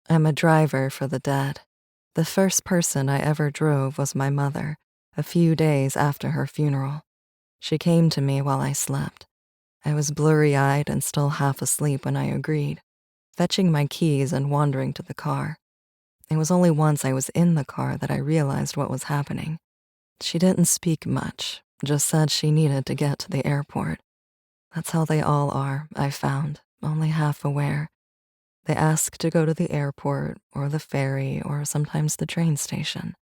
I'm a driver for the dead. The first person I ever drove was my mother, a few days after her funeral. She came to me while I slept. I was blurry-eyed and still half asleep when I agreed, fetching my keys and wandering to the car. It was only once I was in the car that I realized what was happening. She didn't speak much, just said she needed to get to the airport. That's how they all are, I found, only half aware. They ask to go to the airport or the ferry or sometimes the train station.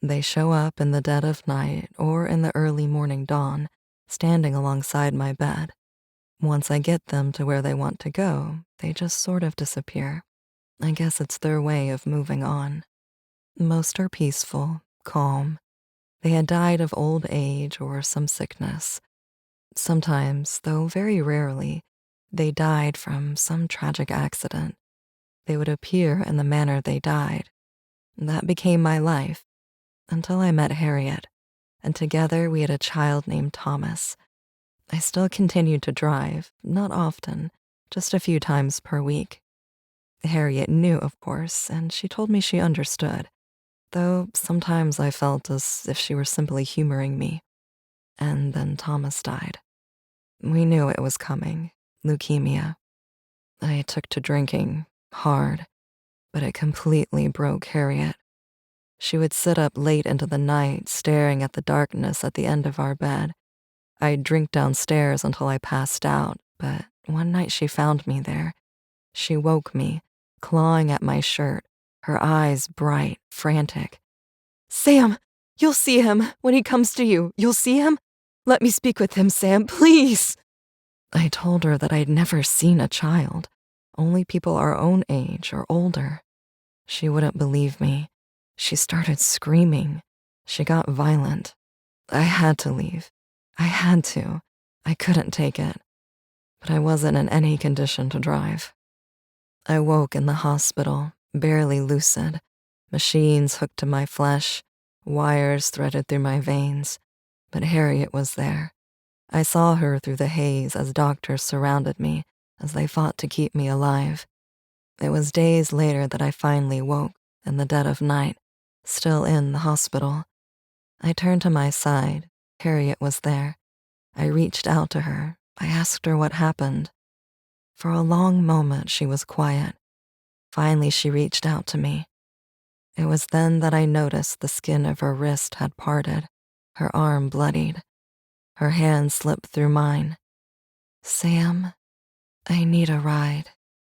They show up in the dead of night or in the early morning dawn, standing alongside my bed. Once I get them to where they want to go, they just sort of disappear. I guess it's their way of moving on. Most are peaceful, calm. They had died of old age or some sickness. Sometimes, though very rarely, they died from some tragic accident. They would appear in the manner they died. That became my life, until I met Harriet, and together we had a child named Thomas. I still continued to drive, not often, just a few times per week. Harriet knew, of course, and she told me she understood, though sometimes I felt as if she were simply humoring me. And then Thomas died. We knew it was coming, leukemia. I took to drinking, hard, but it completely broke Harriet. She would sit up late into the night, staring at the darkness at the end of our bed. I'd drink downstairs until I passed out, but one night she found me there. She woke me, clawing at my shirt, her eyes bright, frantic. "Sam, you'll see him when he comes to you. You'll see him? Let me speak with him, Sam, please." I told her that I'd never seen a child, only people our own age or older. She wouldn't believe me. She started screaming. She got violent. I had to leave. I had to. I couldn't take it. But I wasn't in any condition to drive. I woke in the hospital, barely lucid, machines hooked to my flesh, wires threaded through my veins. But Harriet was there. I saw her through the haze as doctors surrounded me, as they fought to keep me alive. It was days later that I finally woke, in the dead of night, still in the hospital. I turned to my side. Harriet was there. I reached out to her. I asked her what happened. For a long moment, she was quiet. Finally, she reached out to me. It was then that I noticed the skin of her wrist had parted, her arm bloodied. Her hand slipped through mine. "Sam, I need a ride."